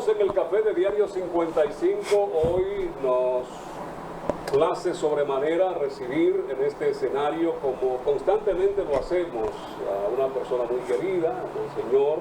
Estamos en el Café de Diario 55. Hoy nos place sobremanera recibir en este escenario, como constantemente lo hacemos, a una persona muy querida, el señor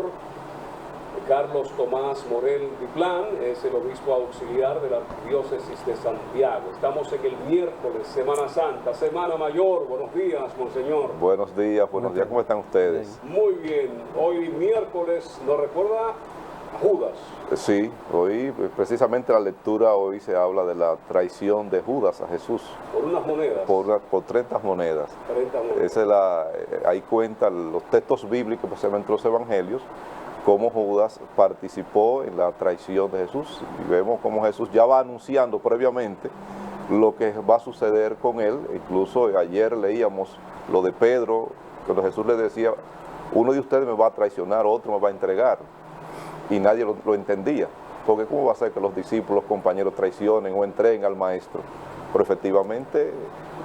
Carlos Tomás Morel Diplán, es el obispo auxiliar de la Arquidiócesis de Santiago. Estamos en el miércoles, Semana Santa, Semana Mayor. Buenos días, monseñor. Buenos días, ¿cómo están ustedes? Muy bien. Hoy miércoles, ¿nos recuerda a Judas? Sí, hoy precisamente la lectura hoy se habla de la traición de Judas a Jesús. Por unas monedas. Por 30 monedas. 30 monedas. Ahí cuentan los textos bíblicos, especialmente los evangelios, cómo Judas participó en la traición de Jesús. Y vemos cómo Jesús ya va anunciando previamente lo que va a suceder con él. Incluso ayer leíamos lo de Pedro, cuando Jesús le decía, uno de ustedes me va a traicionar, otro me va a entregar. Y nadie lo entendía, porque ¿cómo va a ser que los discípulos, los compañeros traicionen o entreguen al maestro? Pero efectivamente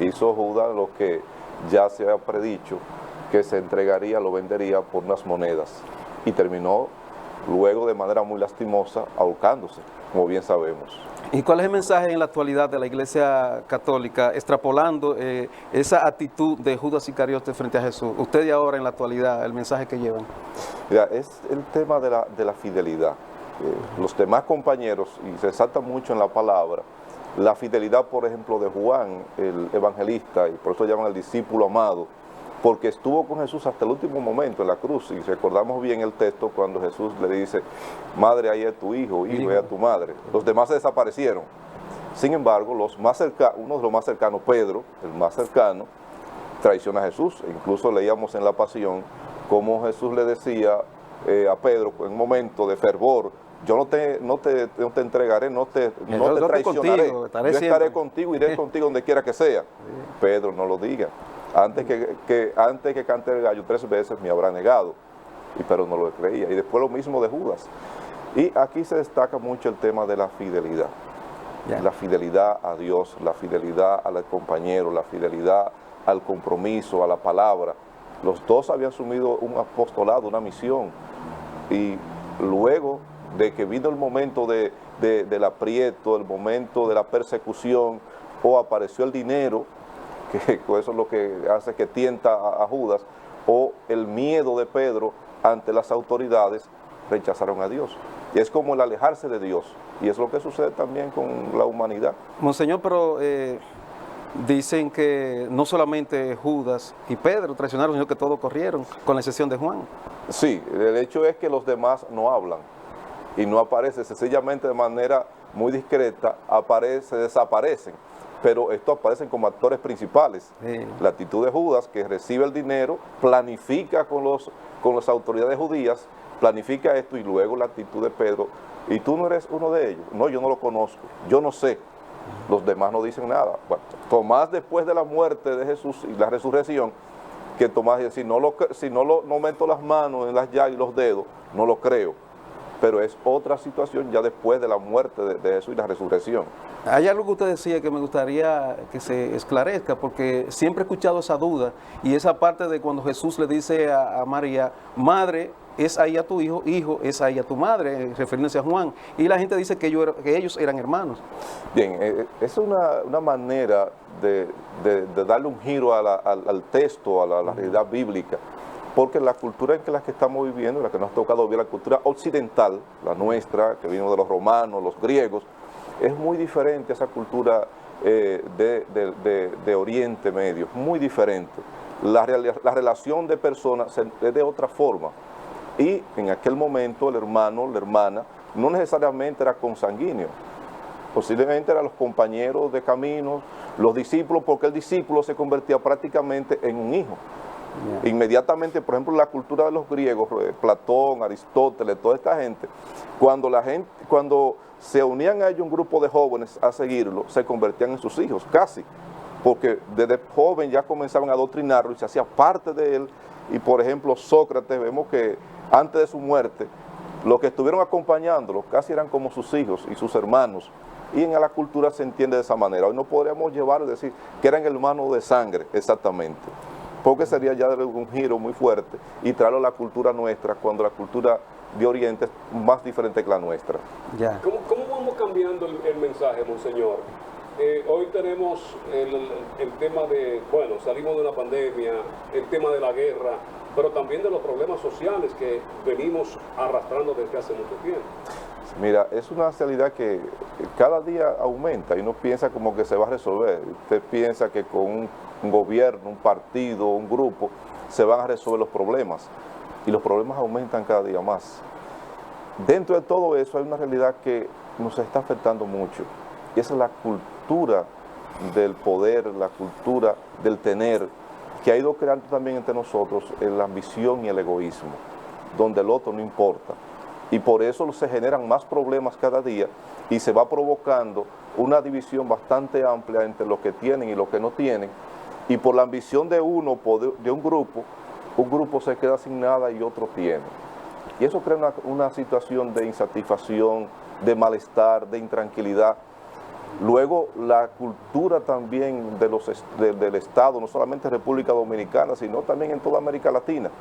hizo Judas lo que ya se ha predicho, que se entregaría, lo vendería por unas monedas, y terminó luego de manera muy lastimosa ahorcándose, como bien sabemos. ¿Y cuál es el mensaje en la actualidad de la Iglesia Católica, extrapolando esa actitud de Judas Iscariote frente a Jesús? Usted y ahora en la actualidad, el mensaje que llevan. Mira, es el tema de la fidelidad. Los demás compañeros, y se resalta mucho en la palabra, la fidelidad, por ejemplo, de Juan, el evangelista, y por eso llaman al discípulo amado, porque estuvo con Jesús hasta el último momento en la cruz. Y recordamos bien el texto cuando Jesús le dice, madre, ahí es tu hijo, hijo, ahí es tu madre. Los demás se desaparecieron. Sin embargo, uno de los más cercanos, Pedro, el más cercano, traiciona a Jesús. Incluso leíamos en la Pasión cómo Jesús le decía a Pedro, en un momento de fervor, yo no te entregaré, no te traicionaré, yo estaré contigo, iré contigo donde quiera que sea. Sí. Pedro, no lo diga. Antes que cante el gallo 3 veces me habrá negado. Pero no lo creía. Y después lo mismo de Judas. Y aquí se destaca mucho el tema de la fidelidad. Yeah. La fidelidad a Dios, la fidelidad al compañero, la fidelidad al compromiso, a la palabra. Los dos habían asumido un apostolado, una misión. Y luego de que vino el momento del aprieto, el momento de la persecución, o apareció el dinero, que eso es lo que hace que tienta a Judas, o el miedo de Pedro ante las autoridades, rechazaron a Dios. Y es como el alejarse de Dios, y es lo que sucede también con la humanidad. Monseñor, pero dicen que no solamente Judas y Pedro traicionaron, sino que todos corrieron, con la excepción de Juan. Sí, el hecho es que los demás no hablan, y no aparecen, sencillamente de manera muy discreta, desaparecen. Pero estos aparecen como actores principales. Sí. La actitud de Judas, que recibe el dinero, planifica con las autoridades judías, planifica esto, y luego la actitud de Pedro, y tú no eres uno de ellos. No, yo no lo conozco, yo no sé. Los demás no dicen nada. Bueno, Tomás, después de la muerte de Jesús y la resurrección, que Tomás dice, si no meto las manos en las llagas y los dedos, no lo creo. Pero es otra situación ya después de la muerte de Jesús y la resurrección. Hay algo que usted decía que me gustaría que se esclarezca, porque siempre he escuchado esa duda, y esa parte de cuando Jesús le dice a María, madre, es ahí a tu hijo, hijo, es ahí a tu madre, refiriéndose a Juan, y la gente dice que ellos eran hermanos. Bien, es una manera de darle un giro al texto, a la realidad bíblica. Porque la cultura en la que estamos viviendo, la que nos ha tocado vivir, la cultura occidental, la nuestra, que vino de los romanos, los griegos, es muy diferente a esa cultura de Oriente Medio, muy diferente. La relación de personas es de otra forma. Y en aquel momento el hermano, la hermana, no necesariamente era consanguíneo. Posiblemente eran los compañeros de caminos, los discípulos, porque el discípulo se convertía prácticamente en un hijo. Yeah. Inmediatamente, por ejemplo, la cultura de los griegos, Platón, Aristóteles, toda esta gente, cuando se unían a ellos un grupo de jóvenes a seguirlo, se convertían en sus hijos, casi, porque desde joven ya comenzaban a adoctrinarlo y se hacía parte de él. Y por ejemplo, Sócrates, vemos que antes de su muerte, los que estuvieron acompañándolo casi eran como sus hijos y sus hermanos. Y en la cultura se entiende de esa manera. Hoy no podríamos llevar a decir que eran hermanos de sangre, exactamente. porque sería ya darle un giro muy fuerte y traerlo a la cultura nuestra, cuando la cultura de Oriente es más diferente que la nuestra. Ya. ¿Cómo vamos cambiando el mensaje, Monseñor? Hoy tenemos el tema de, bueno, salimos de una pandemia, el tema de la guerra, pero también de los problemas sociales que venimos arrastrando desde hace mucho tiempo. Mira, es una realidad que cada día aumenta y uno piensa como que se va a resolver. Usted piensa que con un gobierno, un partido, un grupo, se van a resolver los problemas. Y los problemas aumentan cada día más. Dentro de todo eso hay una realidad que nos está afectando mucho. Y esa es la cultura del poder, la cultura del tener, que ha ido creando también entre nosotros la ambición y el egoísmo, donde el otro no importa. Y por eso se generan más problemas cada día y se va provocando una división bastante amplia entre los que tienen y los que no tienen. Y por la ambición de uno, de un grupo se queda sin nada y otro tiene. Y eso crea una situación de insatisfacción, de malestar, de intranquilidad. Luego la cultura también del Estado, no solamente en República Dominicana, sino también en toda América Latina,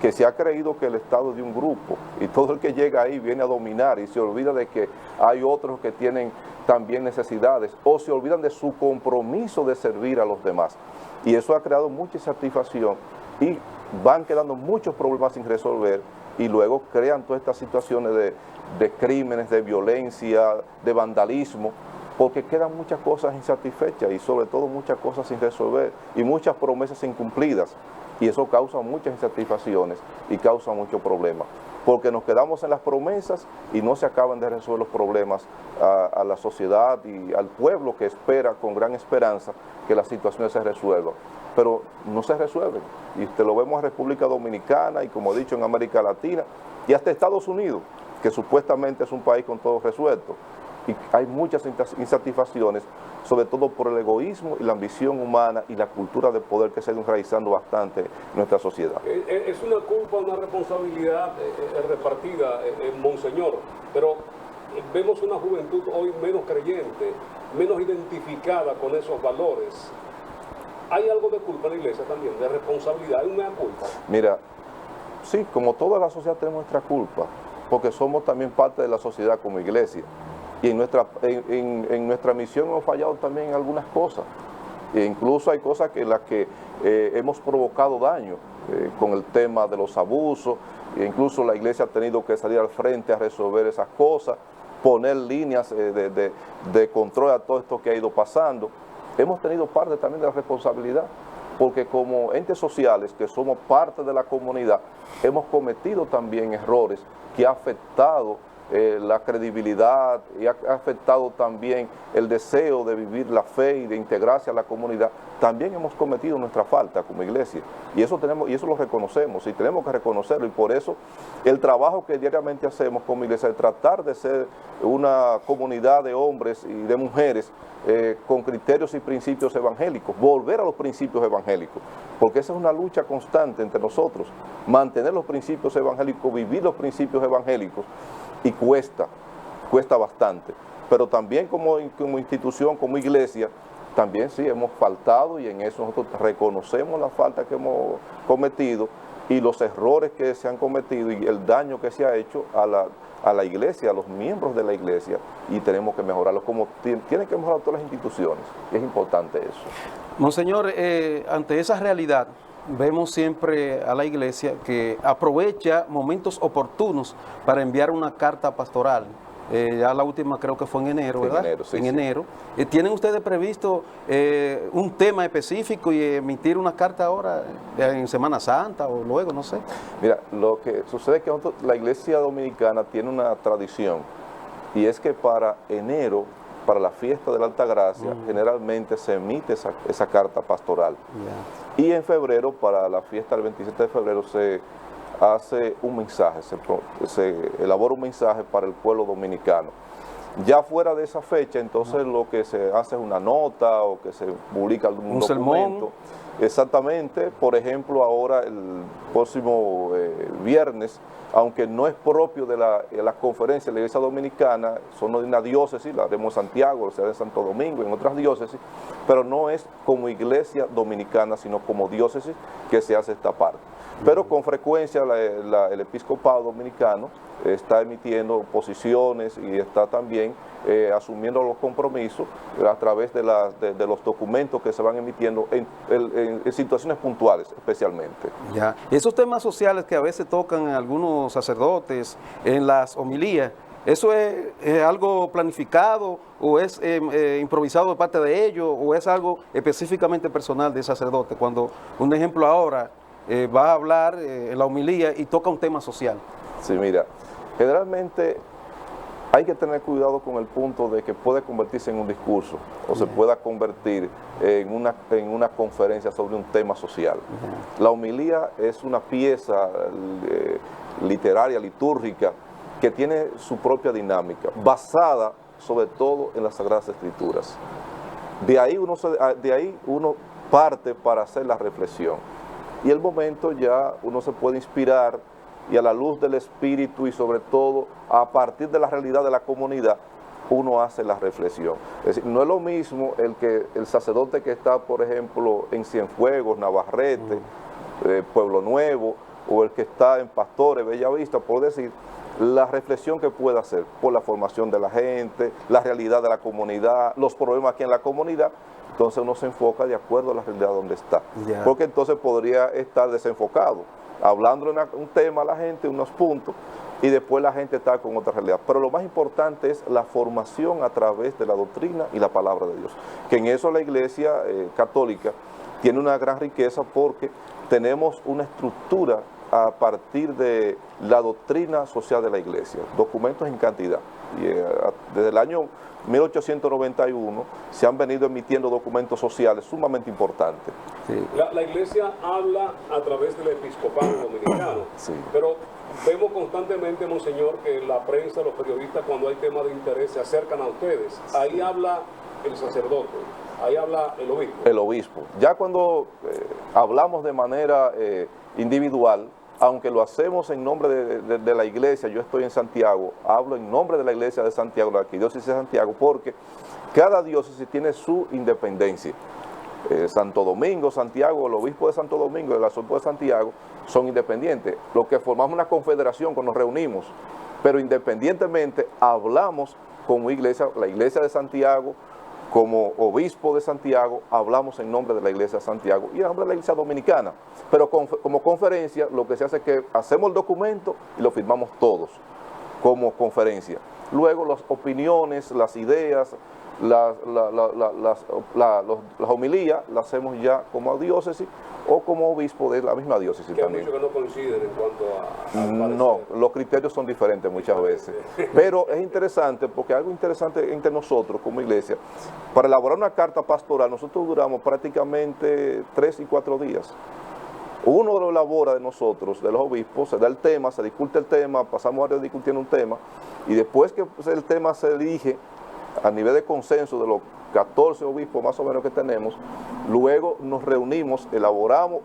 que se ha creído que el Estado es de un grupo y todo el que llega ahí viene a dominar y se olvida de que hay otros que tienen también necesidades o se olvidan de su compromiso de servir a los demás. Y eso ha creado mucha insatisfacción y van quedando muchos problemas sin resolver y luego crean todas estas situaciones de crímenes, de violencia, de vandalismo, porque quedan muchas cosas insatisfechas y sobre todo muchas cosas sin resolver y muchas promesas incumplidas. Y eso causa muchas insatisfacciones y causa muchos problemas, porque nos quedamos en las promesas y no se acaban de resolver los problemas a la sociedad y al pueblo que espera con gran esperanza que las situaciones se resuelvan. Pero no se resuelven. Y te lo vemos en República Dominicana y, como he dicho, en América Latina y hasta Estados Unidos, que supuestamente es un país con todo resuelto. Y hay muchas insatisfacciones, sobre todo por el egoísmo y la ambición humana y la cultura de poder que se ha ido enraizando bastante en nuestra sociedad. Es una culpa, una responsabilidad repartida, Monseñor, pero vemos una juventud hoy menos creyente, menos identificada con esos valores. ¿Hay algo de culpa en la iglesia también, de responsabilidad? ¿Hay una culpa? Mira, sí, como toda la sociedad tenemos nuestra culpa, porque somos también parte de la sociedad como iglesia. Y en nuestra misión hemos fallado también en algunas cosas. E incluso hay cosas en las que hemos provocado daño, con el tema de los abusos. E incluso la iglesia ha tenido que salir al frente a resolver esas cosas, poner líneas de control a todo esto que ha ido pasando. Hemos tenido parte también de la responsabilidad, porque como entes sociales que somos parte de la comunidad, hemos cometido también errores que han afectado la credibilidad y ha afectado también el deseo de vivir la fe y de integrarse a la comunidad. También hemos cometido nuestra falta como iglesia y eso lo reconocemos y tenemos que reconocerlo, y por eso el trabajo que diariamente hacemos como iglesia es tratar de ser una comunidad de hombres y de mujeres con criterios y principios evangélicos, volver a los principios evangélicos, porque esa es una lucha constante entre nosotros, mantener los principios evangélicos, vivir los principios evangélicos. Y cuesta bastante, pero también como institución, como iglesia, también sí hemos faltado y en eso nosotros reconocemos la falta que hemos cometido y los errores que se han cometido y el daño que se ha hecho a la iglesia, a los miembros de la iglesia, y tenemos que mejorarlo, como tienen que mejorar todas las instituciones, y es importante eso. Monseñor, ante esa realidad, vemos siempre a la iglesia que aprovecha momentos oportunos para enviar una carta pastoral. Ya la última creo que fue en enero, ¿verdad? En enero. ¿Tienen ustedes previsto un tema específico y emitir una carta ahora en Semana Santa o luego, no sé? Mira, lo que sucede es que la iglesia dominicana tiene una tradición, y es que para enero, para la fiesta de la Alta Gracia, generalmente se emite esa carta pastoral. Y en febrero, para la fiesta del 27 de febrero, se hace un mensaje, se elabora un mensaje para el pueblo dominicano. Ya fuera de esa fecha, entonces lo que se hace es una nota o que se publica algún documento exactamente. Por ejemplo, ahora el próximo viernes, aunque no es propio de la conferencia de la Iglesia Dominicana, son de una diócesis, la haremos en Santiago, la de Santo Domingo, en otras diócesis, pero no es como Iglesia Dominicana, sino como diócesis que se hace esta parte. Pero con frecuencia el episcopado dominicano está emitiendo posiciones y está también asumiendo los compromisos a través de los documentos que se van emitiendo en situaciones puntuales especialmente. Ya. Esos temas sociales que a veces tocan algunos sacerdotes en las homilías, ¿eso es algo planificado o es improvisado de parte de ellos o es algo específicamente personal del sacerdote? Cuando, un ejemplo ahora, va a hablar en la homilía y toca un tema social. Sí, mira, generalmente hay que tener cuidado con el punto de que puede convertirse en un discurso o se pueda convertir en una conferencia sobre un tema social. La homilía es una pieza literaria, litúrgica, que tiene su propia dinámica, basada sobre todo en las Sagradas Escrituras. De ahí uno parte para hacer la reflexión. Y el momento ya uno se puede inspirar y a la luz del Espíritu y sobre todo a partir de la realidad de la comunidad, uno hace la reflexión. Es decir, no es lo mismo el sacerdote que está, por ejemplo, en Cienfuegos, Navarrete, Pueblo Nuevo, o el que está en Pastores, Bellavista, por decir, la reflexión que puede hacer por la formación de la gente, la realidad de la comunidad, los problemas que hay en la comunidad. Entonces uno se enfoca de acuerdo a la realidad donde está. Yeah. Porque entonces podría estar desenfocado, hablando de un tema a la gente, unos puntos, y después la gente está con otra realidad. Pero lo más importante es la formación a través de la doctrina y la palabra de Dios. Que en eso la Iglesia católica tiene una gran riqueza porque tenemos una estructura a partir de la doctrina social de la Iglesia, documentos en cantidad. Y, desde el año 1891 se han venido emitiendo documentos sociales sumamente importantes. Sí. La Iglesia habla a través del episcopado dominicano, sí. Pero vemos constantemente, Monseñor, que la prensa, los periodistas, cuando hay temas de interés, se acercan a ustedes. Ahí habla el sacerdote, ahí habla el obispo. El obispo. Ya cuando hablamos de manera individual, aunque lo hacemos en nombre de la iglesia, yo estoy en Santiago, hablo en nombre de la iglesia de Santiago, la arquidiócesis de Santiago, porque cada diócesis tiene su independencia. Santo Domingo, Santiago, el obispo de Santo Domingo y el arzobispo de Santiago son independientes. Lo que formamos una confederación cuando nos reunimos, pero independientemente hablamos como iglesia, la iglesia de Santiago, como obispo de Santiago, hablamos en nombre de la Iglesia de Santiago y en nombre de la Iglesia Dominicana. Pero como conferencia, lo que se hace es que hacemos el documento y lo firmamos todos como conferencia. Luego las opiniones, las ideas, las homilías las hacemos ya como diócesis o como obispo de la misma diócesis también. Que no coinciden en cuanto a no, los criterios son diferentes muchas veces. Pero es interesante porque algo interesante entre nosotros como iglesia, para elaborar una carta pastoral nosotros duramos prácticamente 3 y 4 días. Uno lo elabora de nosotros, de los obispos, se da el tema, se discute el tema, pasamos a discutiendo un tema y después que el tema se elige a nivel de consenso de los 14 obispos más o menos que tenemos, luego nos reunimos,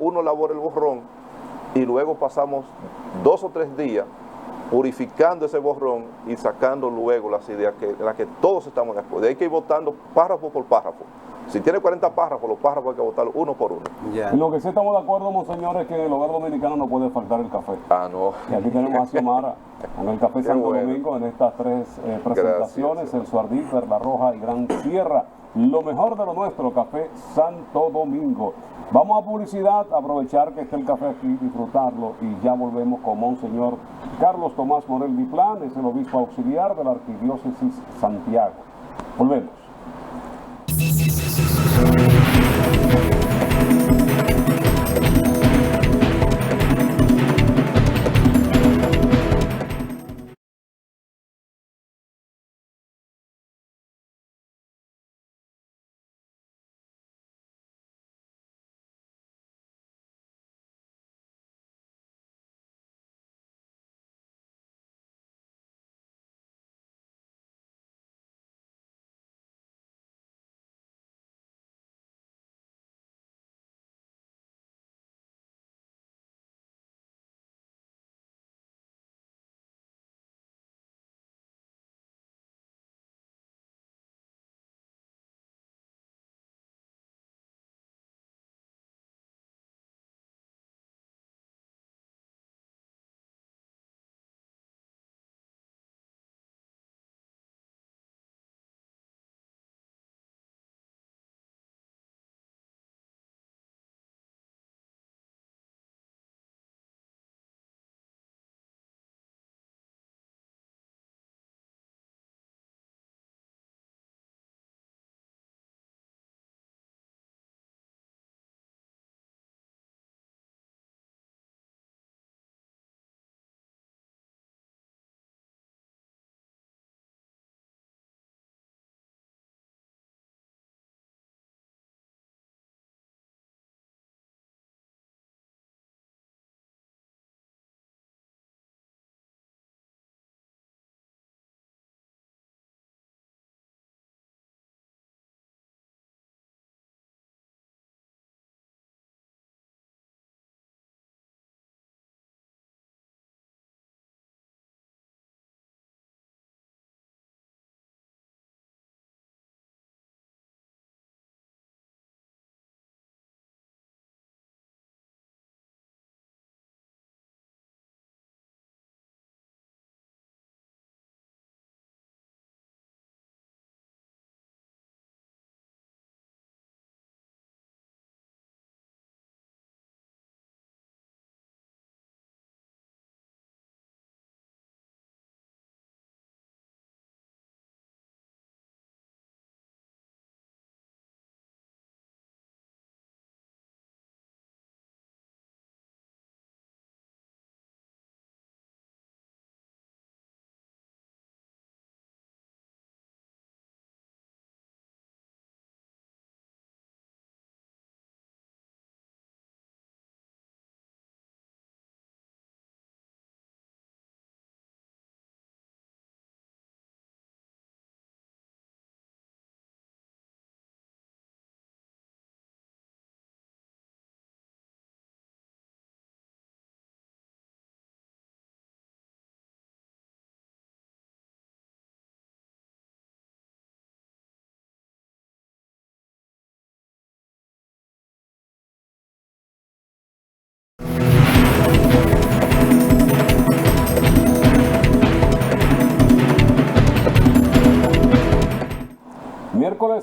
uno elabora el borrón y luego pasamos 2 o 3 días purificando ese borrón y sacando luego las ideas en las que todos estamos de acuerdo. Hay que ir votando párrafo por párrafo. Si tiene 40 párrafos, los párrafos hay que votarlos uno por uno. Yeah. Lo que sí estamos de acuerdo, Monseñor, es que en el hogar dominicano no puede faltar el café. Ah, no. Y aquí tenemos a Xiomara con el Café Santo Domingo en estas 3 presentaciones, gracias. El Suardí, Perla Roja y Gran Sierra. Lo mejor de lo nuestro, Café Santo Domingo. Vamos a publicidad, aprovechar que está el café aquí, disfrutarlo y ya volvemos con Monseñor Carlos Tomás Morel Diplán, es el obispo auxiliar de la Arquidiócesis Santiago. Volvemos.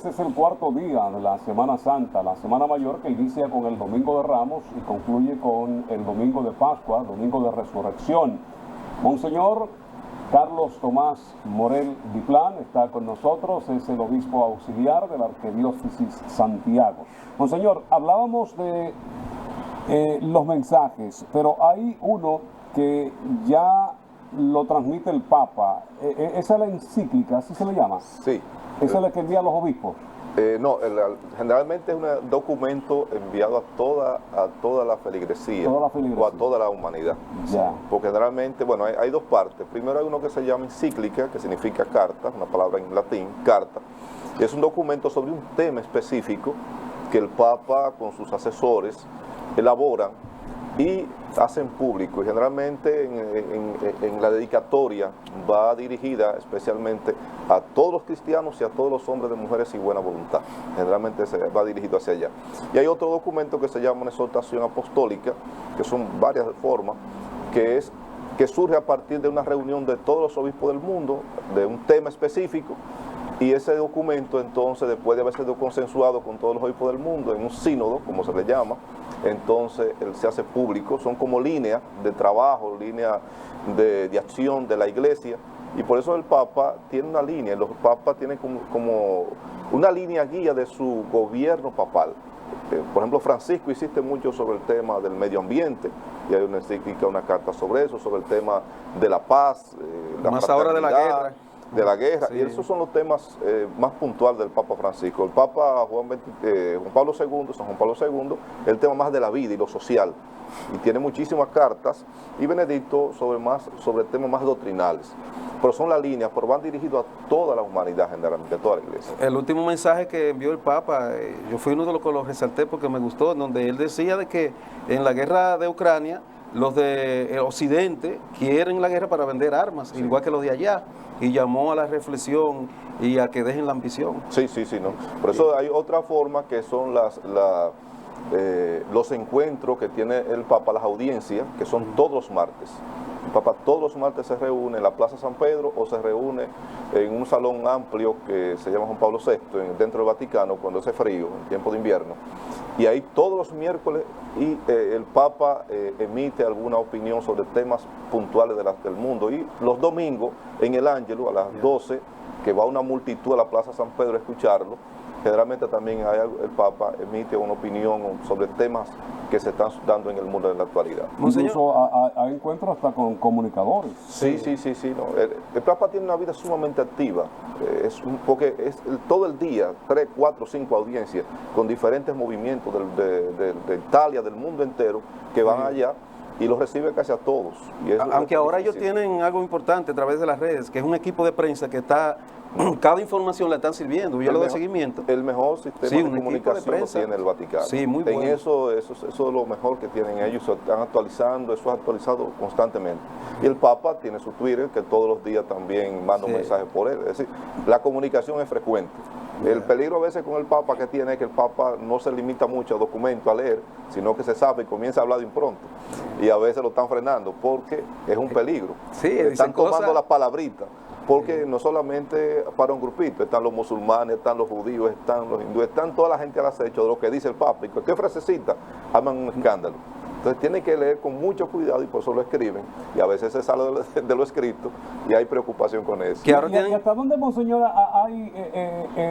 Señores, es el cuarto día de la Semana Santa, la Semana Mayor, que inicia con el Domingo de Ramos y concluye con el Domingo de Pascua, Domingo de Resurrección. Monseñor Carlos Tomás Morel Diplán está con nosotros, es el obispo auxiliar de la Arquidiócesis Santiago. Monseñor, hablábamos de los mensajes, pero hay uno que ya lo transmite el Papa. ¿Esa es la encíclica, así se le llama? Sí. ¿Esa es la que envía a los obispos? No, generalmente es un documento enviado a toda la feligresía, o a toda la humanidad. Ya. Porque generalmente, bueno, hay dos partes. Primero hay uno que se llama encíclica, que significa carta, una palabra en latín, carta. Es un documento sobre un tema específico que el Papa con sus asesores elaboran y hacen público, y generalmente en la dedicatoria va dirigida especialmente a todos los cristianos y a todos los hombres, de mujeres y buena voluntad. Generalmente se va dirigido hacia allá. Y hay otro documento que se llama una exhortación apostólica, que son varias formas, que surge a partir de una reunión de todos los obispos del mundo, de un tema específico, y ese documento entonces, después de haber sido consensuado con todos los obispos del mundo, en un sínodo, como se le llama, entonces él se hace público. Son como líneas de trabajo, líneas de acción de la Iglesia, y por eso el Papa tiene una línea, los papas tienen como una línea guía de su gobierno papal. Por ejemplo, Francisco insiste mucho sobre el tema del medio ambiente, y hay una encíclica, una carta sobre eso, sobre el tema de la paz, la más ahora de la guerra. Sí. Y esos son los temas más puntuales del Papa Francisco. El Papa Juan Pablo II, San Juan Pablo II, el tema más de la vida y lo social, y tiene muchísimas cartas, y Benedicto sobre temas más doctrinales. Pero son las líneas, pero van dirigidos a toda la humanidad, generalmente, a toda la Iglesia. El último mensaje que envió el Papa, yo fui uno de los que lo resalté porque me gustó, en donde él decía de que en la guerra de Ucrania, los de Occidente quieren la guerra para vender armas, sí, igual que los de allá, y llamó a la reflexión y a que dejen la ambición. Sí, no. Por eso hay otra forma, que son los encuentros que tiene el Papa, las audiencias, que son todos los martes. El Papa todos los martes se reúne en la Plaza San Pedro, o se reúne en un salón amplio que se llama Juan Pablo VI, dentro del Vaticano, cuando hace frío, en tiempo de invierno. Y ahí todos los miércoles el Papa emite alguna opinión sobre temas puntuales del mundo. Y los domingos, en el Ángelo, a las 12, que va una multitud a la Plaza San Pedro a escucharlo, generalmente también el Papa emite una opinión sobre temas que se están dando en el mundo de la actualidad. Incluso hay encuentros hasta con comunicadores. Sí. No. El Papa tiene una vida sumamente activa, porque es todo el día, 3, 4, 5 audiencias con diferentes movimientos de Italia, del mundo entero, que van allá, y los recibe casi a todos. Aunque ahora ellos tienen algo importante a través de las redes, que es un equipo de prensa que está, cada información la están sirviendo, yo lo de seguimiento. El mejor sistema de comunicación lo tiene el Vaticano. Sí, muy bueno. En eso es lo mejor que tienen ellos, se están actualizando, eso es actualizado constantemente. Y el Papa tiene su Twitter, que todos los días también manda un mensaje por él. Es decir, la comunicación es frecuente. El peligro a veces con el Papa que tiene es que el Papa no se limita mucho a documentos, a leer, sino que se sabe y comienza a hablar de impronto. Y a veces lo están frenando porque es un peligro. Sí, están tomando las palabritas, porque no solamente para un grupito, están los musulmanes, están los judíos, están los hindúes, están toda la gente al acecho de lo que dice el Papa. Y cualquier frasecita arman un escándalo. Entonces tiene que leer con mucho cuidado, y por eso lo escriben, y a veces se sale de lo escrito y hay preocupación con eso. ¿Y hasta dónde, Monseñor, hay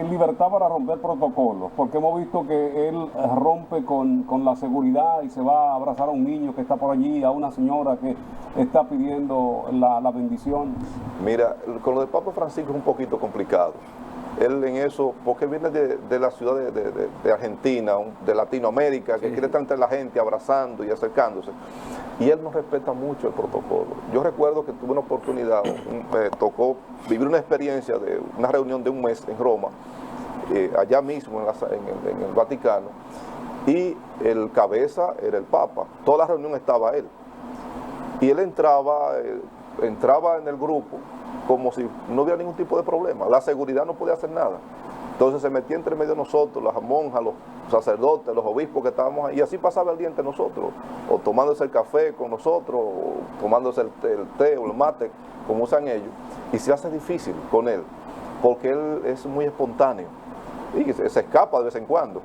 libertad para romper protocolos? Porque hemos visto que él rompe con la seguridad y se va a abrazar a un niño que está por allí, a una señora que está pidiendo la bendición. Mira, con lo del Papa Francisco es un poquito complicado. Él en eso, porque él viene de la ciudad de Argentina, de Latinoamérica, que quiere estar entre la gente abrazando y acercándose, y él no respeta mucho el protocolo. Yo recuerdo que tuve una oportunidad, me tocó vivir una experiencia de una reunión de un mes en Roma, allá mismo en el Vaticano, y el cabeza era el Papa. Toda la reunión estaba él, y él entraba en el grupo como si no hubiera ningún tipo de problema. La seguridad no podía hacer nada. Entonces se metía entre medio de nosotros, las monjas, los sacerdotes, los obispos que estábamos ahí, y así pasaba el día entre nosotros, o tomándose el café con nosotros, o tomándose el té o el mate, como usan ellos, y se hace difícil con él, porque él es muy espontáneo. y se escapa de vez en cuando.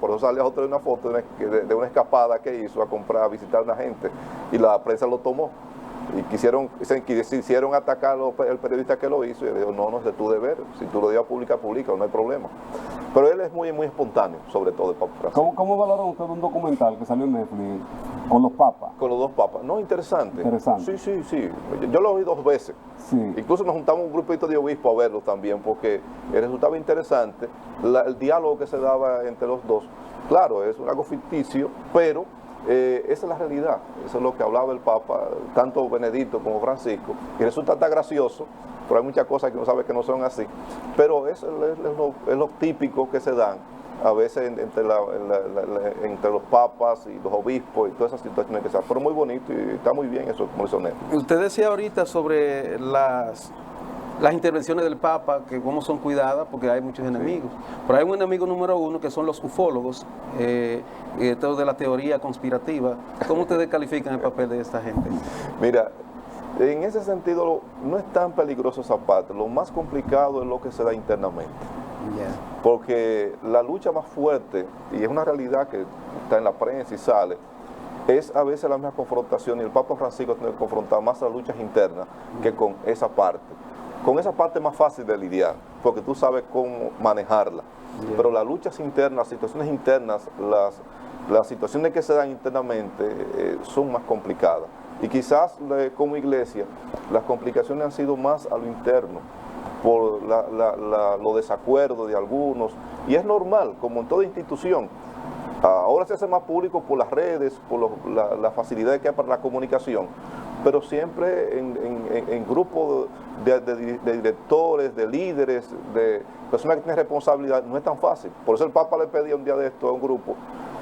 Por eso sale otra de una foto de una escapada que hizo a visitar a una gente, y la prensa lo tomó. Y quisieron atacar el periodista que lo hizo, y le dijo, no es de tu deber, si tú lo ibas a publicar, publica, no hay problema. Pero él es muy espontáneo, sobre todo el Papa Francisco. ¿Cómo valoran ustedes un documental que salió en Netflix con los papas? Con los dos papas. No, interesante. Interesante. Sí. Yo lo vi 2 veces. Sí. Incluso nos juntamos un grupito de obispos a verlo también, porque resultaba interesante el diálogo que se daba entre los dos. Claro, es algo ficticio, pero esa es la realidad. Eso es lo que hablaba el Papa, tanto Benedicto como Francisco. Y resulta tan gracioso, pero hay muchas cosas que uno sabe que no son así. Pero es lo típico que se dan a veces entre los papas y los obispos y todas esas situaciones que se dan. Pero muy bonito y está muy bien eso, como hizo Netflix. Usted decía ahorita sobre las intervenciones del Papa, que cómo son cuidadas, porque hay muchos enemigos. Pero hay un enemigo número 1, que son los ufólogos, todo de la teoría conspirativa. ¿Cómo ustedes califican el papel de esta gente? Mira, en ese sentido no es tan peligroso esa parte. Lo más complicado es lo que se da internamente. Porque la lucha más fuerte, y es una realidad que está en la prensa y sale, es a veces la misma confrontación, y el Papa Francisco tiene que confrontar más las luchas internas que con esa parte. Con esa parte es más fácil de lidiar, porque tú sabes cómo manejarla. Pero las luchas internas, las situaciones internas, las situaciones que se dan internamente son más complicadas. Y quizás como iglesia las complicaciones han sido más a lo interno, por los desacuerdos de algunos. Y es normal, como en toda institución. Ahora se hace más público por las redes, por la facilidad que hay para la comunicación, pero siempre en grupos de directores, de líderes, de personas que tienen responsabilidad, no es tan fácil. Por eso el Papa le pedía un día de esto a un grupo: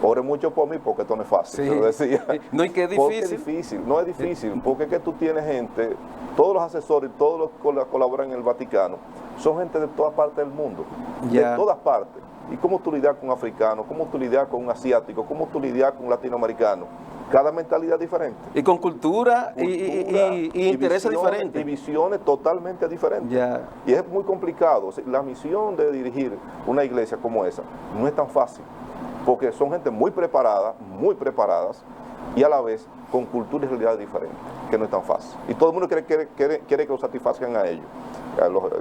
ore mucho por mí porque esto no es fácil. Sí. Se lo decía. No, y que es difícil. Porque es difícil, no es difícil, porque es que tú tienes gente, todos los asesores, todos los que colaboran en el Vaticano, son gente de todas partes del mundo, de todas partes. ¿Y cómo tú lidias con un africano? ¿Cómo tú lidias con un asiático? ¿Cómo tú lidias con un latinoamericano? Cada mentalidad diferente. Y con cultura y intereses diferentes. Y visiones totalmente diferentes. Y es muy complicado. La misión de dirigir una iglesia como esa no es tan fácil, porque son gente muy preparadas, y a la vez con cultura y realidad diferentes, que no es tan fácil. Y todo el mundo quiere que lo satisfazcan a ellos.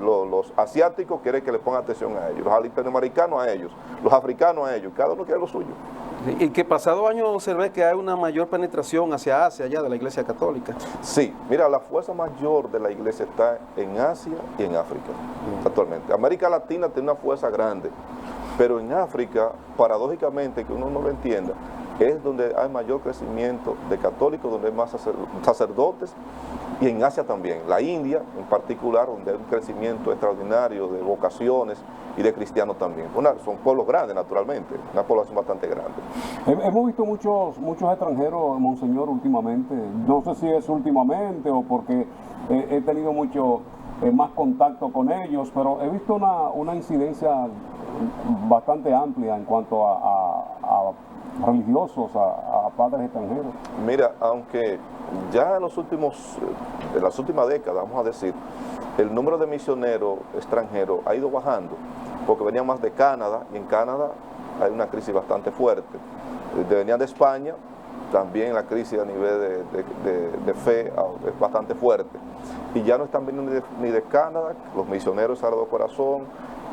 Los asiáticos quieren que le pongan atención a ellos, los latinoamericanos a ellos, los africanos a ellos, cada uno quiere lo suyo. Y que pasado año se ve que hay una mayor penetración hacia Asia, allá de la Iglesia Católica. Sí, mira, la fuerza mayor de la iglesia está en Asia y en África, actualmente. América Latina tiene una fuerza grande, pero en África, paradójicamente, que uno no lo entienda, es donde hay mayor crecimiento de católicos, donde hay más sacerdotes, y en Asia también, la India en particular, donde hay un crecimiento extraordinario de vocaciones y de cristianos también. Son pueblos grandes, naturalmente, una población bastante grande. Hemos visto muchos extranjeros, Monseñor, últimamente. No sé si es últimamente o porque he tenido mucho más contacto con ellos, pero he visto una incidencia bastante amplia en cuanto a religiosos, a padres extranjeros. Mira, aunque ya en las últimas décadas, vamos a decir, el número de misioneros extranjeros ha ido bajando, porque venían más de Canadá, y en Canadá hay una crisis bastante fuerte. Venían de España, también la crisis a nivel de fe es bastante fuerte. Y ya no están viniendo ni de Canadá, los misioneros Sagrado Corazón,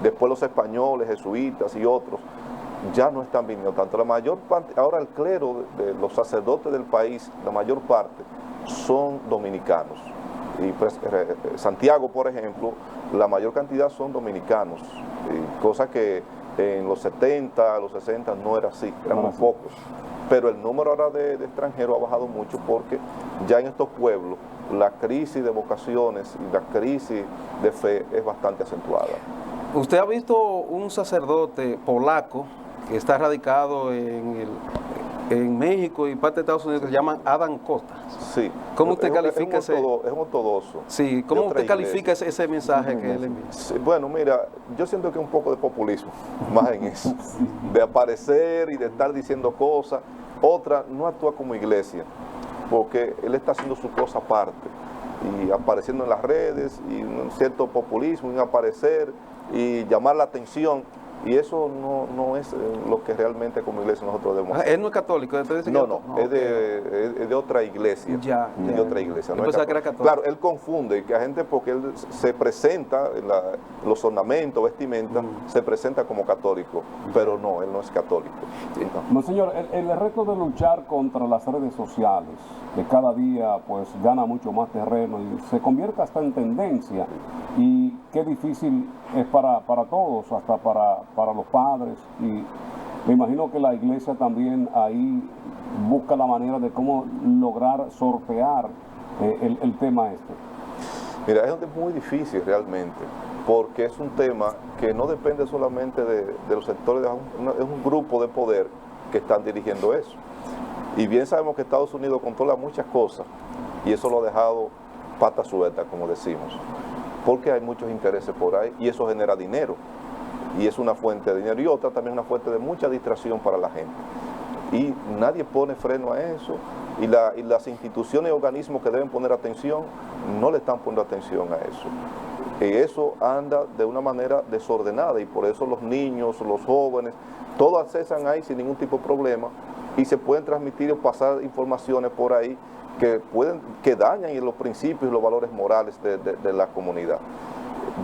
después los españoles, jesuitas y otros, ya no están viniendo tanto. La mayor parte, ahora el clero de los sacerdotes del país, la mayor parte son dominicanos. Y pues Santiago, por ejemplo, la mayor cantidad son dominicanos, cosa que en los 70, los 60 no era así, eran muy pocos. Pero el número ahora de extranjeros ha bajado mucho, porque ya en estos pueblos la crisis de vocaciones y la crisis de fe es bastante acentuada. ¿Usted ha visto un sacerdote polaco que está radicado en México y parte de Estados Unidos, que se llama Adam Costa? Sí. ¿Cómo usted califica ese? Es un ortodoxo. Sí, ¿cómo usted califica ese mensaje que él envía? Sí, bueno, mira, yo siento que es un poco de populismo, más en eso, de aparecer y de estar diciendo cosas. Otra, no actúa como iglesia, porque él está haciendo su cosa aparte, y apareciendo en las redes, y un cierto populismo, en aparecer y llamar la atención, Y eso no es lo que realmente como iglesia nosotros debemos hacer. Él no es católico, entonces No, es de otra iglesia. De otra iglesia. Yo pensaba que era católico. Claro, él confunde que a gente, porque él se presenta, los ornamentos, vestimenta, se presenta como católico, pero no, él no es católico. Monseñor, el reto de luchar contra las redes sociales, que cada día pues gana mucho más terreno y se convierte hasta en tendencia, y qué difícil es para todos, hasta para los padres, y me imagino que la iglesia también ahí busca la manera de cómo lograr sortear el tema este. Mira, es muy difícil realmente, porque es un tema que no depende solamente de los sectores, es un grupo de poder que están dirigiendo eso. Y bien sabemos que Estados Unidos controla muchas cosas y eso lo ha dejado pata suelta, como decimos, porque hay muchos intereses por ahí y eso genera dinero. Y es una fuente de dinero y otra también una fuente de mucha distracción para la gente. Y nadie pone freno a eso y las instituciones y organismos que deben poner atención no le están poniendo atención a eso. Y eso anda de una manera desordenada y por eso los niños, los jóvenes, todos accesan ahí sin ningún tipo de problema y se pueden transmitir o pasar informaciones por ahí que dañan los principios y los valores morales de la comunidad.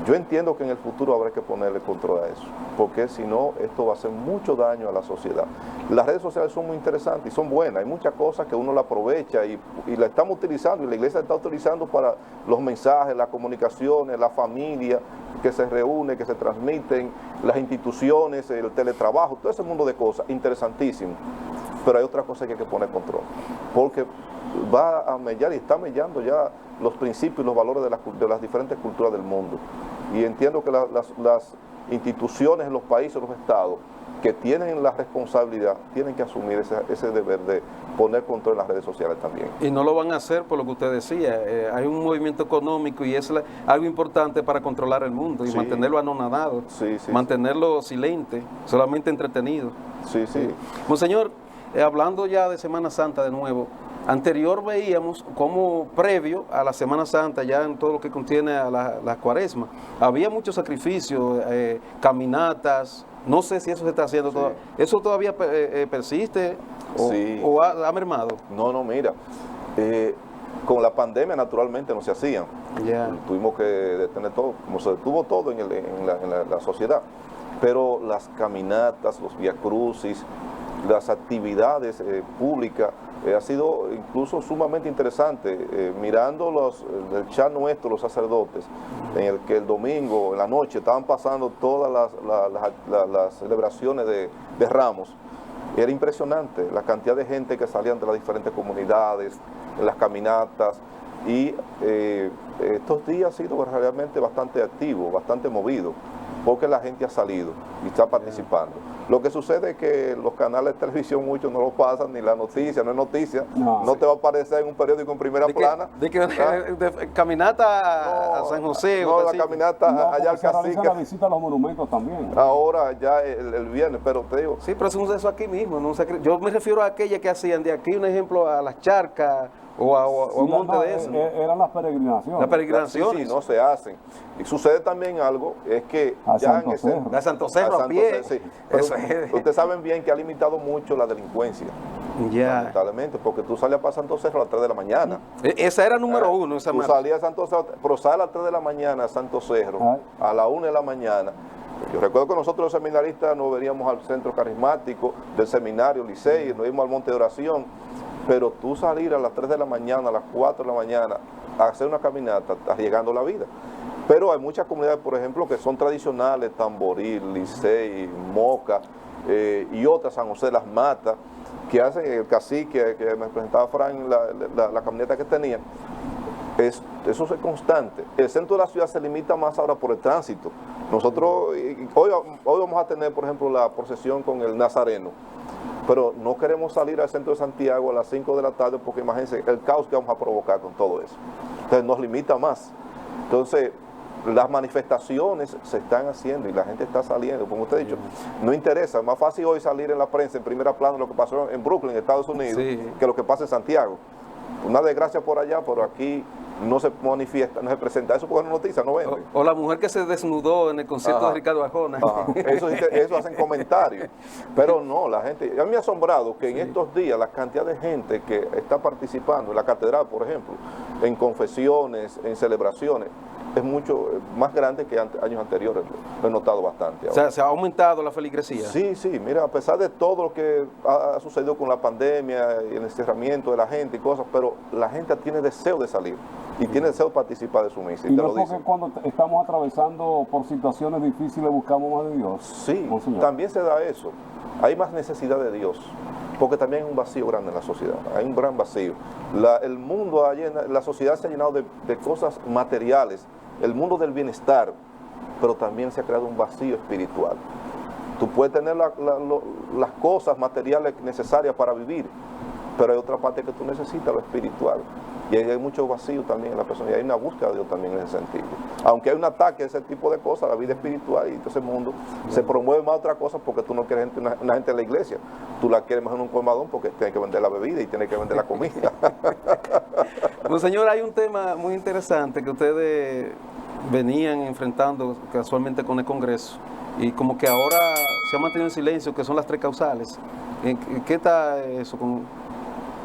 Yo entiendo que en el futuro habrá que ponerle control a eso, porque si no, esto va a hacer mucho daño a la sociedad. Las redes sociales son muy interesantes y son buenas, hay muchas cosas que uno la aprovecha y la estamos utilizando, y la iglesia está utilizando para los mensajes, las comunicaciones, la familia que se reúne, que se transmiten, las instituciones, el teletrabajo, todo ese mundo de cosas, interesantísimo. Pero hay otras cosas que hay que poner control, porque va a mellar y está mellando ya los principios y los valores de las diferentes culturas del mundo. Y entiendo que las instituciones, los países, los estados que tienen la responsabilidad, tienen que asumir ese deber de poner control en las redes sociales también. Y no lo van a hacer por lo que usted decía, hay un movimiento económico y es algo importante para controlar el mundo y sí, mantenerlo anonadado, mantenerlo silente, solamente entretenido. Sí. Monseñor, hablando ya de Semana Santa de nuevo, anterior veíamos como previo a la Semana Santa, ya en todo lo que contiene a la Cuaresma, había muchos sacrificios, caminatas, no sé si eso se está haciendo todavía. ¿Eso todavía persiste o ha mermado? No, mira, con la pandemia naturalmente no se hacían. Tuvimos que detener todo, como se detuvo todo en la sociedad, pero las caminatas, los viacrucis, las actividades públicas, ha sido incluso sumamente interesante, mirando el chat nuestro, los sacerdotes, en el que el domingo, en la noche, estaban pasando todas las celebraciones de Ramos. Era impresionante la cantidad de gente que salían de las diferentes comunidades, en las caminatas, y estos días ha sido realmente bastante activo, bastante movido, porque la gente ha salido y está participando. Lo que sucede es que los canales de televisión muchos no lo pasan, ni la noticia, no es noticia, no te va a aparecer en un periódico en primera plana. De caminata a San José. No, la caminata allá al Cacique. Se realiza la visita a los monumentos también. Ahora ya el viernes, pero te digo. Sí, pero eso es aquí mismo. Yo me refiero a aquella que hacían de aquí, un ejemplo, a las charcas, o a un monte de eso. Eran las peregrinaciones. Las peregrinaciones. Sí, no se hacen. Y sucede también algo, es que ya en ese... A Santo Cerro a pie. Sí. Ustedes saben bien que ha limitado mucho la delincuencia. Lamentablemente, porque tú salías para Santo Cerro a las 3 de la mañana. Esa era número uno. Tú salías a Santo Cerro, pero sales a las 3 de la mañana a Santo Cerro, a las 1 de la mañana. Yo recuerdo que nosotros los seminaristas nos veníamos al centro carismático del seminario Licey, nos íbamos al monte de oración, pero tú salir a las 3 de la mañana, a las 4 de la mañana, a hacer una caminata, estás llegando la vida. Pero hay muchas comunidades, por ejemplo, que son tradicionales, Tamboril, Licey, Moca, y otras, San José de las Matas, que hacen el cacique, que me presentaba Fran, la camioneta que tenía. Eso es constante. El centro de la ciudad se limita más ahora por el tránsito. Nosotros, hoy vamos a tener, por ejemplo, la procesión con el Nazareno, pero no queremos salir al centro de Santiago a las 5 de la tarde porque imagínense el caos que vamos a provocar con todo eso. Entonces nos limita más. Entonces las manifestaciones se están haciendo y la gente está saliendo, como usted ha dicho. No interesa, es más fácil hoy salir en la prensa en primera plana lo que pasó en Brooklyn, Estados Unidos, que lo que pasa en Santiago. Una desgracia por allá, pero aquí no se manifiesta, no se presenta. Eso porque no noticia, no vende. O la mujer que se desnudó en el concierto Ajá. de Ricardo Arjona. Ajá. Eso hacen comentarios. Pero no, la gente, a mí me ha asombrado que en estos días la cantidad de gente que está participando en la catedral, por ejemplo, en confesiones, en celebraciones, es mucho más grande que años anteriores. Lo he notado bastante O ahora. sea, se ha aumentado la feligresía. Sí, sí, mira, a pesar de todo lo que ha sucedido con la pandemia y el encerramiento de la gente y cosas, pero la gente tiene deseo de salir y tiene deseo de participar de su misa. Y te no lo es porque dicen. cuando estamos atravesando por situaciones difíciles buscamos más de Dios. Sí, Monseñor. también se da eso. Hay más necesidad de Dios, porque también hay un vacío grande en la sociedad. Hay un gran vacío. El mundo, la sociedad se ha llenado de cosas materiales, el mundo del bienestar, pero también se ha creado un vacío espiritual. Tú puedes tener las cosas materiales necesarias para vivir, pero hay otra parte que tú necesitas, lo espiritual. Y hay mucho vacío también en la persona, y hay una búsqueda de Dios también en ese sentido. Aunque hay un ataque a ese tipo de cosas, la vida espiritual y todo ese mundo, se promueve más otra cosa porque tú no quieres una gente en la iglesia. Tú la quieres más en un colmadón porque tienes que vender la bebida y tienes que vender la comida. Bueno, señor, hay un tema muy interesante que ustedes venían enfrentando casualmente con el Congreso y como que ahora se ha mantenido en silencio, que son las tres causales. ¿En qué está eso?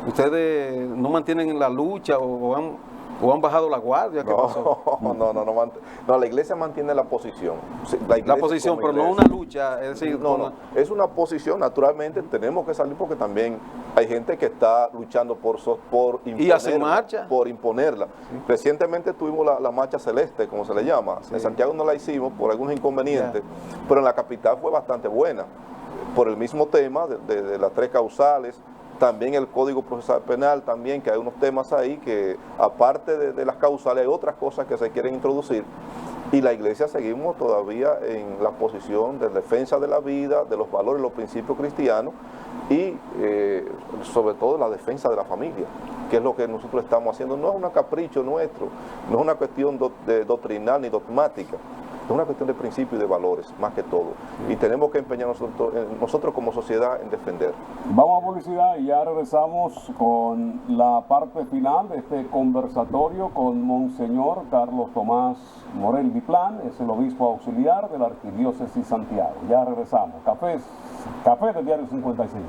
¿Ustedes no mantienen la lucha o han bajado la guardia? ¿Qué pasó? No, la iglesia mantiene la posición. Sí, La posición, como pero no iglesia. una lucha, es decir, No, es una posición, naturalmente tenemos que salir porque también hay gente que está luchando por imponerla. ¿Y hacen marcha? Por imponerla. Sí. Recientemente tuvimos la marcha celeste, como se le llama. Sí. En Santiago no la hicimos por algunos inconvenientes, pero en la capital fue bastante buena, por el mismo tema de las tres causales. También el Código Procesal Penal, también que hay unos temas ahí que aparte de las causales hay otras cosas que se quieren introducir. Y la iglesia seguimos todavía en la posición de defensa de la vida, de los valores, los principios cristianos y sobre todo la defensa de la familia, que es lo que nosotros estamos haciendo. No es un capricho nuestro, no es una cuestión doctrinal ni dogmática, es una cuestión de principios y de valores, más que todo. Y tenemos que empeñar nosotros como sociedad en defender. Vamos a publicidad y ya regresamos con la parte final de este conversatorio con Monseñor Carlos Tomás Morel Diplán, es el obispo auxiliar de la Arquidiócesis Santiago. Ya regresamos. Café de Diario 55.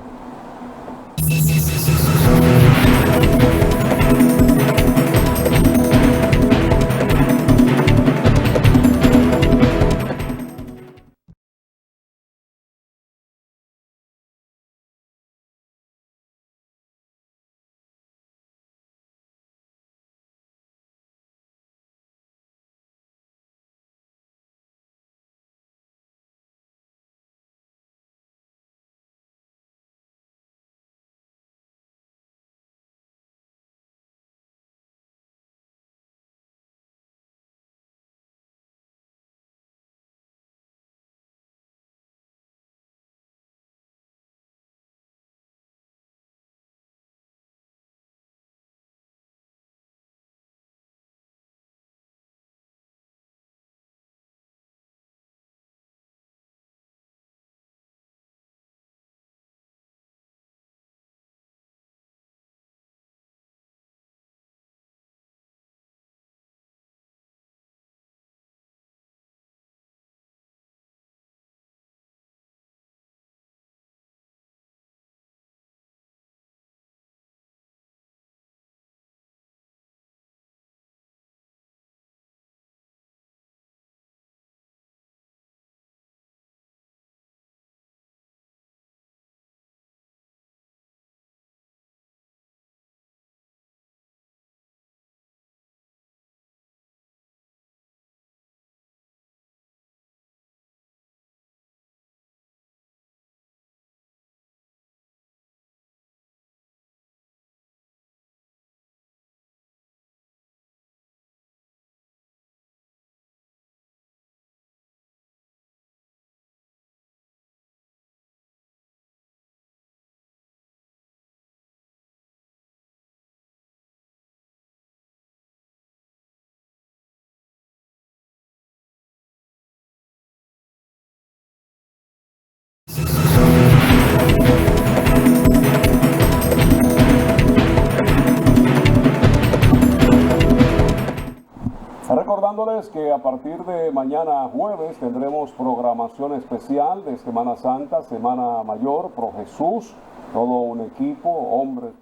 recordándoles que a partir de mañana jueves tendremos programación especial de Semana Santa, Semana Mayor, Pro Jesús, todo un equipo, hombres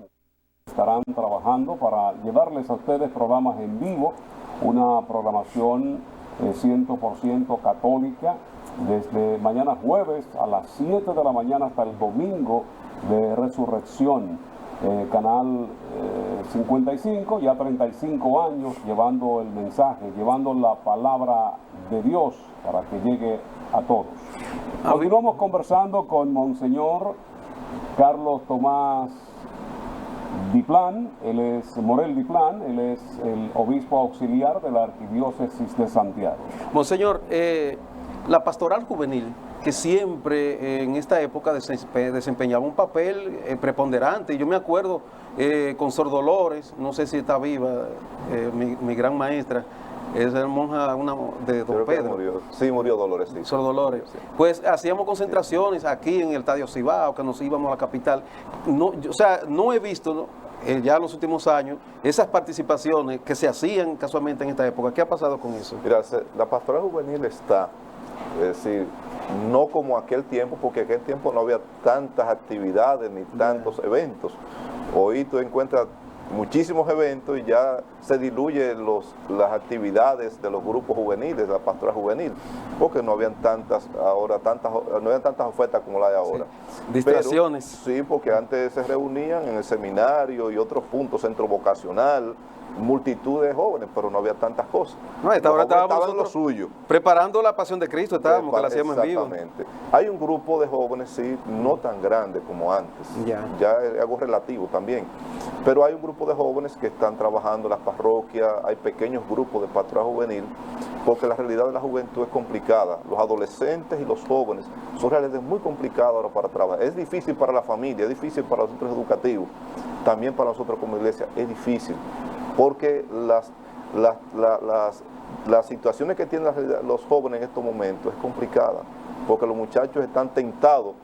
estarán trabajando para llevarles a ustedes programas en vivo, una programación 100% católica, desde mañana jueves a las 7 de la mañana hasta el domingo de Resurrección. Canal 55, ya 35 años llevando el mensaje, llevando la palabra de Dios para que llegue a todos. Continuamos conversando con Monseñor Carlos Tomás Diplán, él es Morel Diplán, él es el obispo auxiliar de la Arquidiócesis de Santiago. Monseñor, la pastoral juvenil, que siempre en esta época desempeñaba un papel preponderante. Yo me acuerdo con Sor Dolores, no sé si está viva, mi gran maestra, es la monja de Don Pedro. Murió Dolores, sí. Sor Dolores. Sí. Pues hacíamos concentraciones aquí en el Estadio Cibao, que nos íbamos a la capital. No, no he visto, ¿no? Ya en los últimos años, esas participaciones que se hacían casualmente en esta época. ¿Qué ha pasado con eso? Mira, la pastoral juvenil está, es decir, no como aquel tiempo, porque aquel tiempo no había tantas actividades ni tantos eventos. Hoy tú encuentras muchísimos eventos y ya se diluyen las actividades de los grupos juveniles, de la pastoral juvenil, porque no habían tantas ofertas como la hay ahora. Sí. Distracciones. Pero, sí, porque antes se reunían en el seminario y otros puntos, centro vocacional, multitud de jóvenes, pero no había tantas cosas. No, esta hora estábamos en lo suyo. Preparando la Pasión de Cristo, estábamos, que la hacíamos en vivo. Exactamente. Hay un grupo de jóvenes, sí, no tan grande como antes. Ya es algo relativo también. Pero hay un grupo de jóvenes que están trabajando en las parroquias, hay pequeños grupos de pastoral juvenil, porque la realidad de la juventud es complicada. Los adolescentes y los jóvenes son realidades muy complicadas ahora para trabajar. Es difícil para la familia, es difícil para los centros educativos, también para nosotros como iglesia es difícil, porque las situaciones que tienen los jóvenes en estos momentos es complicada, porque los muchachos están tentados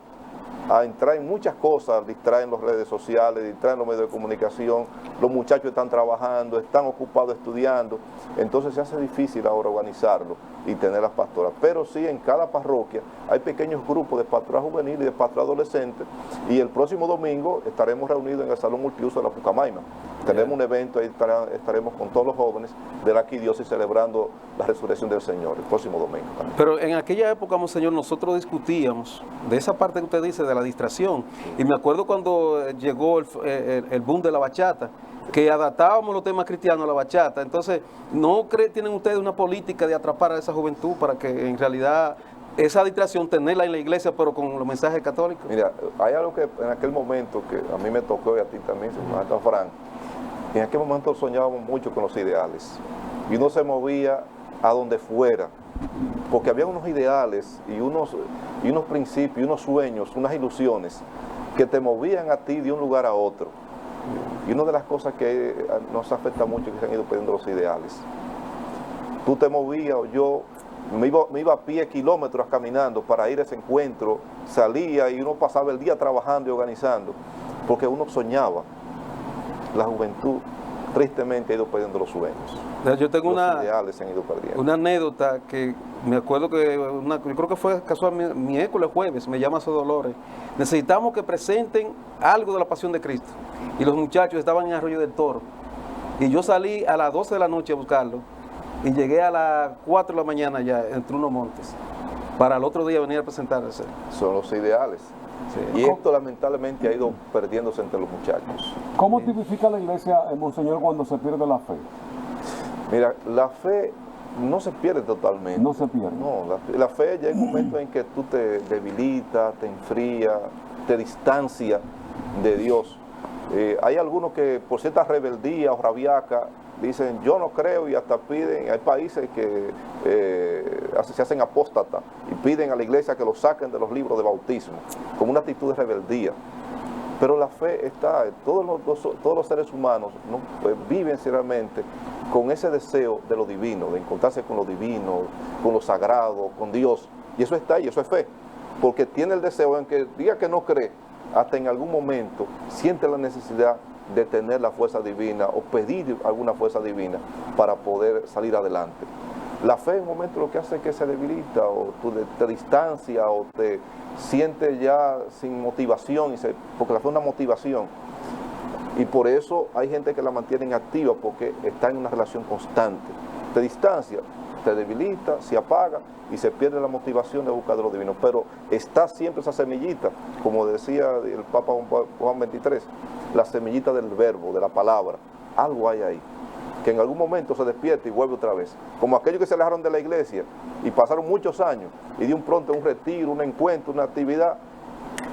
a entrar en muchas cosas, distraen las redes sociales, distraen los medios de comunicación, los muchachos están trabajando, están ocupados estudiando, entonces se hace difícil ahora organizarlo y tener las pastoras. Pero sí, en cada parroquia hay pequeños grupos de pastoral juvenil y de pastoral adolescente, y el próximo domingo estaremos reunidos en el Salón Multiuso de la Pucamaima. Tenemos un evento, ahí estaremos con todos los jóvenes de la Arquidiócesis celebrando la resurrección del Señor el próximo domingo también. Pero en aquella época, Monseñor, nosotros discutíamos de esa parte que usted dice, de la distracción. Y me acuerdo cuando llegó el boom de la bachata, que adaptábamos los temas cristianos a la bachata. Entonces, ¿no tienen ustedes una política de atrapar a esa juventud para que en realidad esa distracción tenerla en la iglesia, pero con los mensajes católicos? Mira, hay algo que en aquel momento que a mí me tocó y a ti también, señor Fran. En aquel momento soñábamos mucho con los ideales y uno se movía a donde fuera, porque había unos ideales y unos principios, unos sueños, unas ilusiones que te movían a ti de un lugar a otro. Y una de las cosas que nos afecta mucho es que se han ido perdiendo los ideales. Tú te movías, o yo me iba a pie kilómetros caminando para ir a ese encuentro, salía y uno pasaba el día trabajando y organizando, porque uno soñaba. La juventud tristemente ha ido perdiendo los sueños. Yo tengo los ideales se han ido perdiendo. Una anécdota que me acuerdo que, yo creo que fue casual miércoles, jueves, me llama Sor Dolores. Necesitamos que presenten algo de la Pasión de Cristo. Y los muchachos estaban en Arroyo del Toro. Y yo salí a las 12 de la noche a buscarlo. Y llegué a las 4 de la mañana ya, entre unos montes, para el otro día venir a presentarse. Son los ideales. Sí. Y esto lamentablemente ha ido perdiéndose entre los muchachos. ¿Cómo tipifica la iglesia, Monseñor, cuando se pierde la fe? Mira, la fe no se pierde totalmente. No se pierde. No, la fe ya hay momentos en que tú te debilitas, te enfrías, te distancias de Dios. Hay algunos que por cierta rebeldía o rabiaca dicen yo no creo y hasta piden, hay países que se hacen apóstatas y piden a la iglesia que los saquen de los libros de bautismo, como una actitud de rebeldía. Pero la fe está, todos los seres humanos, ¿no? Pues viven sinceramente con ese deseo de lo divino, de encontrarse con lo divino, con lo sagrado, con Dios. Y eso está ahí, eso es fe. Porque tiene el deseo, en que diga que no cree, hasta en algún momento siente la necesidad de tener la fuerza divina o pedir alguna fuerza divina para poder salir adelante. La fe en un momento lo que hace es que se debilita o tú te distancia o te sientes ya sin motivación, porque la fe es una motivación. Y por eso hay gente que la mantiene activa porque está en una relación constante. Te distancia, te debilita, se apaga y se pierde la motivación de buscar de lo divino. Pero está siempre esa semillita, como decía el Papa Juan XXIII, la semillita del verbo, de la palabra. Algo hay ahí, que en algún momento se despierta y vuelve otra vez. Como aquellos que se alejaron de la iglesia y pasaron muchos años y de un pronto un retiro, un encuentro, una actividad,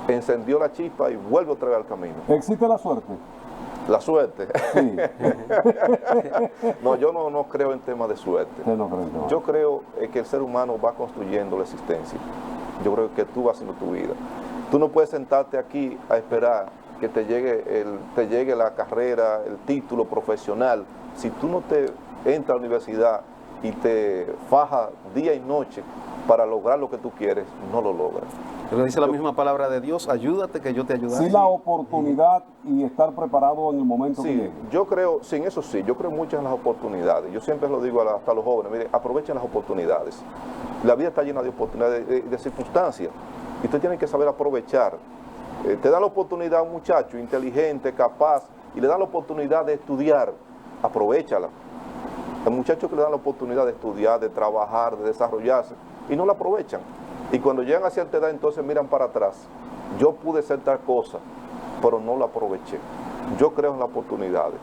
encendió la chispa y vuelve otra vez al camino. ¿Existe la suerte? La suerte. Sí. No, yo no creo en temas de suerte. Usted no cree en temas. Yo creo que el ser humano va construyendo la existencia. Yo creo que tú vas haciendo tu vida. Tú no puedes sentarte aquí a esperar que te llegue la carrera, el título profesional. Si tú no te entras a la universidad y te fajas día y noche para lograr lo que tú quieres, no lo logras. Pero dice la misma palabra de Dios, ayúdate que yo te ayudaré. Sí, la oportunidad y estar preparado en el momento que Sí, llegue. yo creo, sin eso sí, yo creo mucho en las oportunidades. Yo siempre lo digo hasta a los jóvenes, miren, aprovechen las oportunidades. La vida está llena de oportunidades, de circunstancias, y usted tiene que saber aprovechar. Te da la oportunidad a un muchacho inteligente, capaz, y le da la oportunidad de estudiar, aprovéchala. El muchacho que le da la oportunidad de estudiar, de trabajar, de desarrollarse, y no la aprovechan. Y cuando llegan a cierta edad, entonces miran para atrás. Yo pude ser tal cosa, pero no la aproveché. Yo creo en las oportunidades.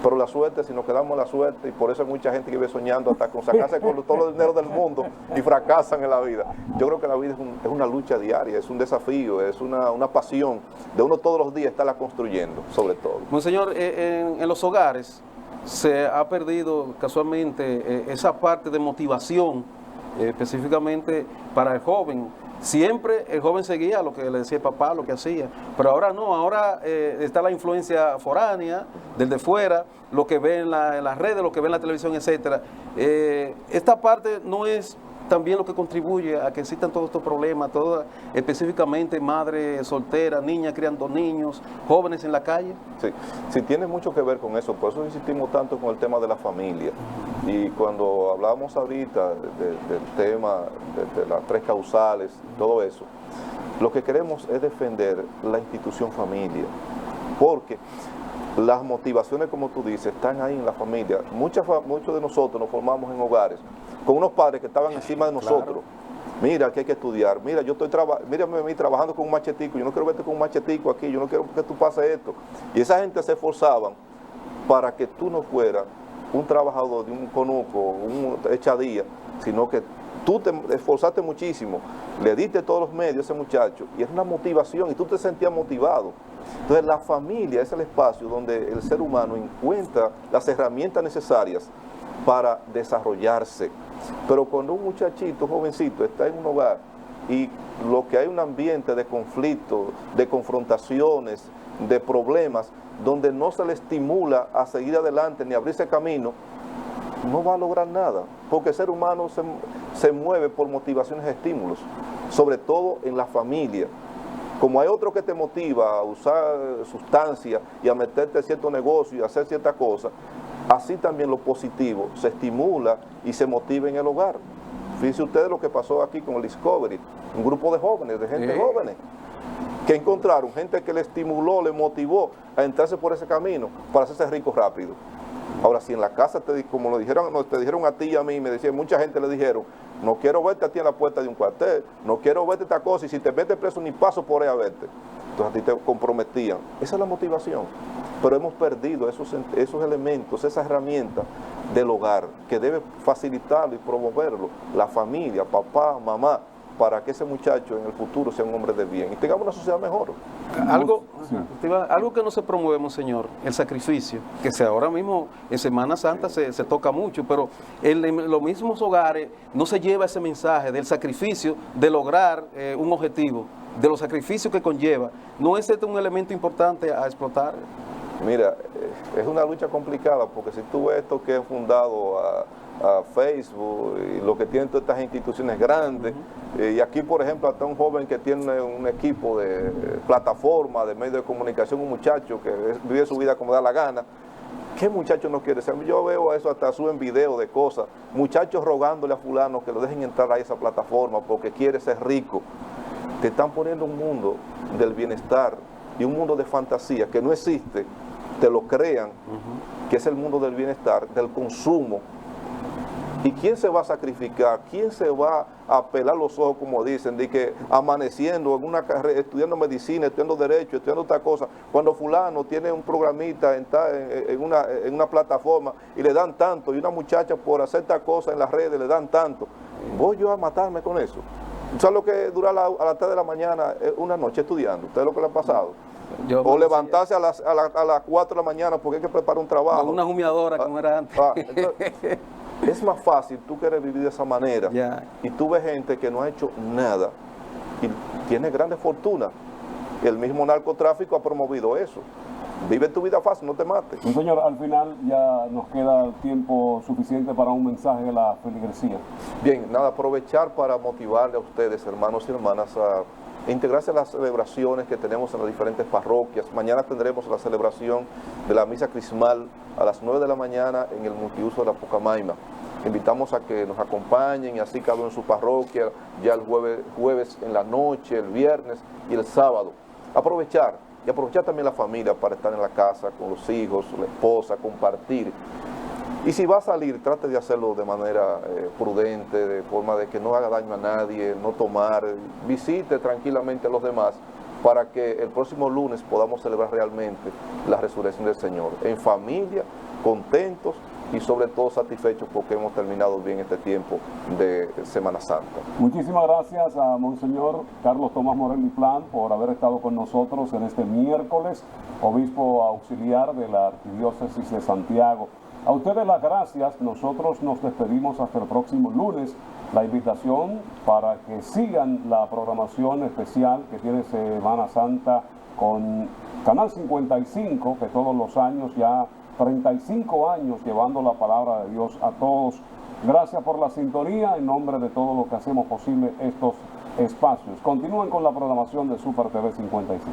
Pero la suerte, si nos quedamos en la suerte, y por eso hay mucha gente que vive soñando hasta con sacarse con todo el dinero del mundo y fracasan en la vida. Yo creo que la vida es una lucha diaria, es un desafío, es una pasión de uno todos los días estarla construyendo, sobre todo. Monseñor, en los hogares se ha perdido casualmente esa parte de motivación, específicamente para el joven. Siempre el joven seguía lo que le decía el papá, lo que hacía, pero ahora no, ahora está la influencia foránea, del de fuera, lo que ve en las redes, lo que ve en la televisión, etcétera. Esta parte no es también lo que contribuye a que existan todos estos problemas, específicamente madres solteras, niñas criando niños, jóvenes en la calle. Sí, tiene mucho que ver con eso, por eso insistimos tanto con el tema de la familia. Y cuando hablamos ahorita del tema de las tres causales, todo eso, lo que queremos es defender la institución familia, porque las motivaciones, como tú dices, están ahí en la familia. Muchos de nosotros nos formamos en hogares con unos padres que estaban encima de nosotros. Claro. Mira, que hay que estudiar. Mira, yo estoy mírame a mí trabajando con un machetico. Yo no quiero verte con un machetico aquí. Yo no quiero que tú pases esto. Y esa gente se esforzaban para que tú no fueras un trabajador de un conuco, un echadía, sino que tú te esforzaste muchísimo, le diste todos los medios a ese muchacho y es una motivación y tú te sentías motivado. Entonces la familia es el espacio donde el ser humano encuentra las herramientas necesarias para desarrollarse. Pero cuando un muchachito, un jovencito, está en un hogar y lo que hay un ambiente de conflicto, de confrontaciones, de problemas, donde no se le estimula a seguir adelante ni a abrirse camino, no va a lograr nada, porque el ser humano se mueve por motivaciones y estímulos, sobre todo en la familia. Como hay otro que te motiva a usar sustancias y a meterte en cierto negocio y a hacer cierta cosa, así también lo positivo se estimula y se motiva en el hogar. Fíjense ustedes lo que pasó aquí con el Discovery, un grupo de jóvenes, de gente jóvenes, que encontraron gente que le estimuló, le motivó a entrarse por ese camino para hacerse rico rápido. Ahora, si en la casa, como te dijeron a ti y a mí, me decían, mucha gente le dijeron, no quiero verte a ti en la puerta de un cuartel, no quiero verte esta cosa, y si te metes preso ni paso por ahí a verte. Entonces a ti te comprometían. Esa es la motivación. Pero hemos perdido esos elementos, esas herramientas del hogar, que debe facilitarlo y promoverlo, la familia, papá, mamá, para que ese muchacho en el futuro sea un hombre de bien y tengamos una sociedad mejor. Algo que no se promueve, Monseñor, el sacrificio, que ahora mismo en Semana Santa se toca mucho, pero en los mismos hogares no se lleva ese mensaje del sacrificio de lograr un objetivo, de los sacrificios que conlleva. ¿No es este un elemento importante a explotar? Mira, es una lucha complicada, porque si tú ves esto que es fundado a Facebook y lo que tienen todas estas instituciones grandes. Y aquí, por ejemplo, hasta un joven que tiene un equipo de plataforma, de medios de comunicación, un muchacho que vive su vida como da la gana. ¿Qué muchacho no quiere ser? Yo veo eso, hasta suben videos de cosas, muchachos rogándole a fulano que lo dejen entrar a esa plataforma porque quiere ser rico. Te están poniendo un mundo del bienestar y un mundo de fantasía que no existe, te lo crean, que es el mundo del bienestar, del consumo. ¿Y quién se va a sacrificar? ¿Quién se va a pelar los ojos, como dicen, de que amaneciendo en una carrera, estudiando medicina, estudiando derecho, estudiando otra cosa, cuando fulano tiene un programita en una plataforma y le dan tanto, y una muchacha por hacer esta cosa en las redes le dan tanto? ¿Voy yo a matarme con eso? ¿Sabes lo que dura a las 3 de la mañana una noche estudiando? ¿Ustedes lo que le ha pasado? O levantarse a las 4 de la mañana porque hay que preparar un trabajo. Con una humeadora como era antes. Entonces, es más fácil, tú quieres vivir de esa manera. Y tú ves gente que no ha hecho nada y tiene grandes fortunas. El mismo narcotráfico ha promovido eso. Vive tu vida fácil, no te mates. Señor, al final ya nos queda tiempo suficiente para un mensaje de la feligresía. Bien, nada, aprovechar para motivarle a ustedes, hermanos y hermanas, a integrarse a las celebraciones que tenemos en las diferentes parroquias. Mañana tendremos la celebración de la misa crismal a las 9 de la mañana en el multiuso de la Pucamaima. Invitamos a que nos acompañen y así cada uno en su parroquia, ya el jueves en la noche, el viernes y el sábado. Aprovechar también la familia para estar en la casa con los hijos, la esposa, compartir. Y si va a salir, trate de hacerlo de manera prudente, de forma de que no haga daño a nadie, no tomar, visite tranquilamente a los demás para que el próximo lunes podamos celebrar realmente la resurrección del Señor, en familia, contentos y sobre todo satisfechos porque hemos terminado bien este tiempo de Semana Santa. Muchísimas gracias a Monseñor Carlos Tomás Morel y Plan por haber estado con nosotros en este miércoles, obispo auxiliar de la Arquidiócesis de Santiago. A ustedes las gracias, nosotros nos despedimos hasta el próximo lunes. La invitación para que sigan la programación especial que tiene Semana Santa con Canal 55, que todos los años, ya 35 años llevando la palabra de Dios a todos. Gracias por la sintonía, en nombre de todos los que hacemos posible estos espacios. Continúen con la programación de Super TV 55.